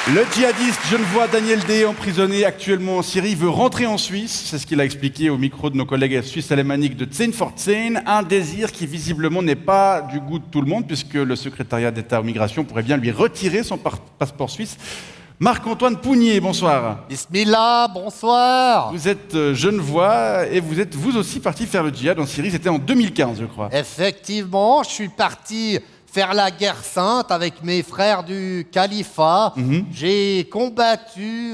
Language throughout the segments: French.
Le djihadiste genevois Daniel D, emprisonné actuellement en Syrie, veut rentrer en Suisse. C'est ce qu'il a expliqué au micro de nos collègues suisses alémaniques de Zehn vor Zehn. Un désir qui visiblement n'est pas du goût de tout le monde, puisque le secrétariat d'État aux migrations pourrait bien lui retirer son passeport suisse. Marc-Antoine Pougnier, bonsoir. Bismillah, bonsoir. Vous êtes genevois et vous êtes vous aussi parti faire le djihad en Syrie. C'était en 2015, je crois. Effectivement, je suis parti faire la guerre sainte avec mes frères du califat. J'ai combattu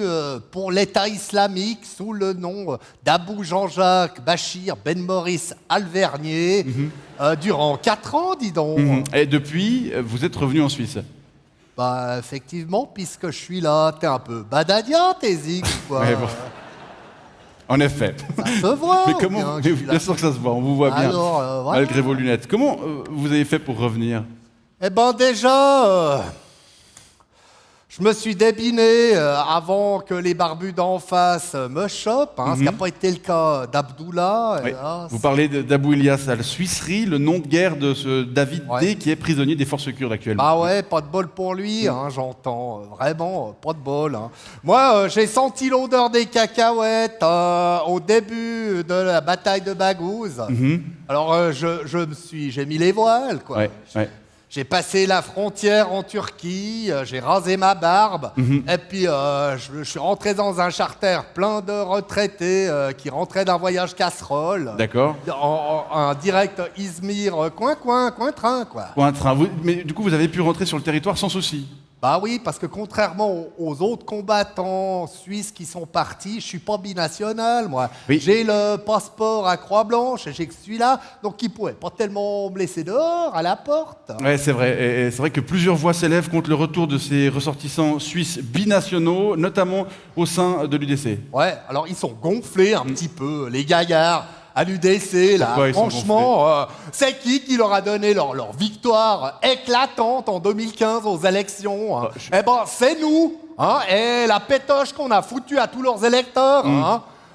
pour l'État islamique sous le nom d'Abou Jean-Jacques Bachir Ben Maurice Alvernier durant 4 ans, dis donc. Et depuis, vous êtes revenu en Suisse. Bah, effectivement, puisque je suis là, t'es un peu badadia, t'es zig, quoi. Ouais, bon. En effet. Ça se voit. Mais comment bien sûr que ça se voit, on vous voit bien, Alors, voilà. malgré vos lunettes. Comment vous avez fait pour revenir? Eh ben déjà, je me suis débiné avant que les barbus d'en face me chopent, ce qui n'a pas été le cas d'Abdullah. Oui. Vous parlez d'Abou Ilyas al-Suisri, le nom de guerre de ce David D qui est prisonnier des forces kurdes actuellement. Bah ouais, pas de bol pour lui, j'entends. Vraiment, pas de bol. Moi, j'ai senti l'odeur des cacahuètes au début de la bataille de Baghouz. Alors, j'ai mis les voiles, quoi. Ouais. J'ai passé la frontière en Turquie, j'ai rasé ma barbe, et puis je suis rentré dans un charter plein de retraités qui rentraient d'un voyage casserole. D'accord. Un direct Izmir, coin-train, quoi. Pour un train. Mais du coup, vous avez pu rentrer sur le territoire sans souci. Bah oui, parce que contrairement aux autres combattants suisses qui sont partis, je suis pas binational, moi. Oui. J'ai le passeport à Croix-Blanche, j'ai que celui-là, donc ils pouvaient pas tellement me laisser dehors, à la porte. Ouais, c'est vrai. Et c'est vrai que plusieurs voix s'élèvent contre le retour de ces ressortissants suisses binationaux, notamment au sein de l'UDC. Ouais, alors ils sont gonflés un petit peu, les gaillards. À l'UDC, là, Pourquoi ils sont franchement, c'est qui leur a donné leur victoire éclatante en 2015 aux élections Eh ben, c'est nous, et la pétoche qu'on a foutue à tous leurs électeurs.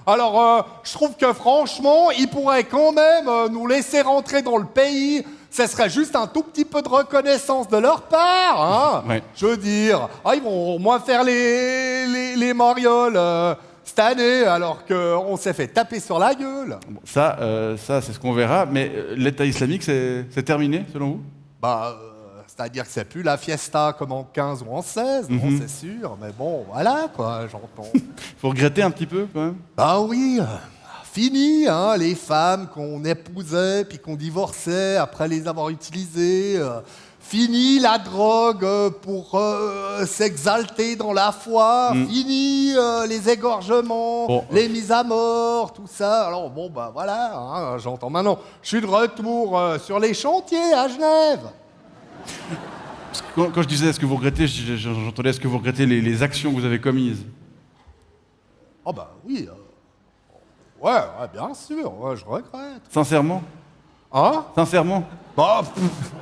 Alors, je trouve que franchement, ils pourraient quand même nous laisser rentrer dans le pays. Ce serait juste un tout petit peu de reconnaissance de leur part. Ouais. Je veux dire, ils vont au moins faire les marioles cette année, alors qu'on s'est fait taper sur la gueule. Bon, ça c'est ce qu'on verra. Mais l'État islamique, c'est terminé, selon vous? Bah, c'est-à-dire que c'est plus la fiesta comme en 15 ou en 16, non, c'est sûr. Mais bon, voilà, quoi, j'entends. Faut regretter un petit peu, quand même. Bah oui, fini, les femmes qu'on épousait puis qu'on divorçait après les avoir utilisées. Fini la drogue pour s'exalter dans la foi. Fini les égorgements, les mises à mort, tout ça. Alors bon, bah voilà, j'entends maintenant. Je suis de retour sur les chantiers à Genève. Quand je disais est-ce que vous regrettez, j'entendais est-ce que vous regrettez les actions que vous avez commises? Oh bah oui. Ouais, bien sûr, je regrette. Sincèrement? Sincèrement? Bah,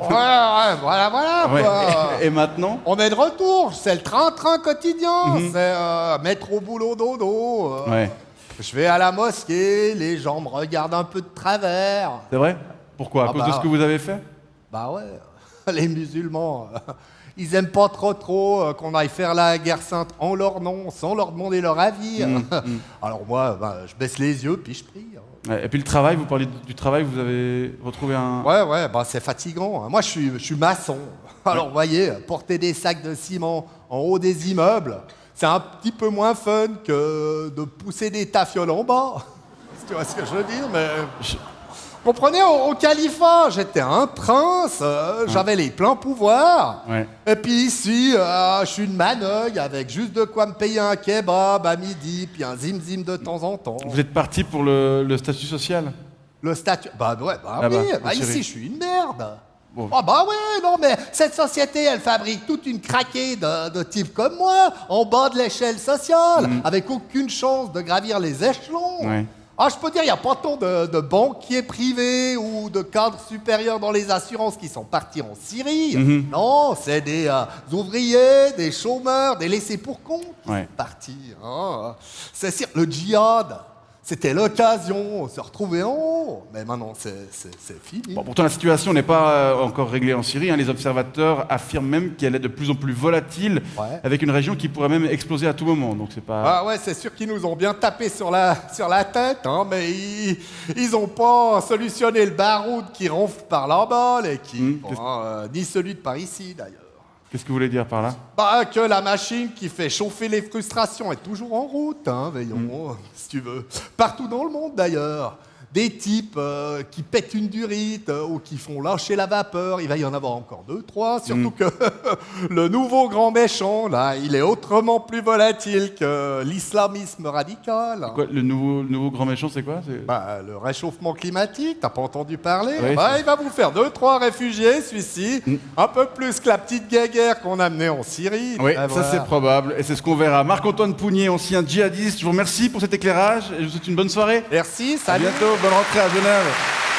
voilà. Ouais. Quoi. Et maintenant? On est de retour, c'est le train-train quotidien, c'est mettre au boulot dodo. Ouais. Je vais à la mosquée, les gens me regardent un peu de travers. C'est vrai? Pourquoi? À cause de ce que vous avez fait? Bah ouais, les musulmans, ils aiment pas trop qu'on aille faire la guerre sainte en leur nom, sans leur demander leur avis. Alors moi, je baisse les yeux, puis je prie. Ouais. Et puis le travail, vous parlez du travail, vous avez retrouvé un... Ouais, c'est fatigant. Moi, je suis maçon. Alors, vous voyez, porter des sacs de ciment en haut des immeubles, c'est un petit peu moins fun que de pousser des tafioles en bas. Tu vois ce que je veux dire? Mais comprenez, au califat, j'étais un prince, j'avais les pleins pouvoirs. Ouais. Et puis ici, je suis une manœuvre avec juste de quoi me payer un kebab à midi, puis un zim-zim de temps en temps. Vous êtes parti pour le statut social? Le statut... oui, ici, je suis une merde. Bon. Ah bah ouais, non, mais cette société, elle fabrique toute une craquée de types comme moi, en bas de l'échelle sociale, avec aucune chance de gravir les échelons. Ouais. Je peux dire, il n'y a pas tant de banquiers privés ou de cadres supérieurs dans les assurances qui sont partis en Syrie. Non, c'est des ouvriers, des chômeurs, des laissés pour compte qui sont partis. C'est sûr, le djihad, C'était l'occasion, on se retrouvait en haut. Mais maintenant, c'est fini. Bon, pourtant, la situation n'est pas encore réglée en Syrie. Hein. Les observateurs affirment même qu'elle est de plus en plus volatile, avec une région qui pourrait même exploser à tout moment. Donc c'est pas... Ah ouais, c'est sûr qu'ils nous ont bien tapé sur la tête, hein, mais ils ont pas solutionné le baroud qui ronfle par là-bas, l'équipe. Ni celui de par ici, d'ailleurs. Qu'est-ce que vous voulez dire par là? Bah, que la machine qui fait chauffer les frustrations est toujours en route, hein, veillons, si tu veux. Partout dans le monde, d'ailleurs. Des types qui pètent une durite ou qui font lâcher la vapeur. Il va y en avoir encore 2, 3. Surtout que le nouveau grand méchant, là, il est autrement plus volatile que l'islamisme radical. Quoi, le nouveau grand méchant, c'est quoi? Bah, le réchauffement climatique, t'as pas entendu parler? Oui, bah, il va vous faire 2, 3 réfugiés, celui-ci. Un peu plus que la petite guéguerre qu'on a menée en Syrie. Oui, bah, ça voilà. c'est probable. Et c'est ce qu'on verra. Marc-Antoine Pougnier, ancien djihadiste, je vous remercie pour cet éclairage et je vous souhaite une bonne soirée. Merci, À salut. bientôt, bonne rentrée à Genève.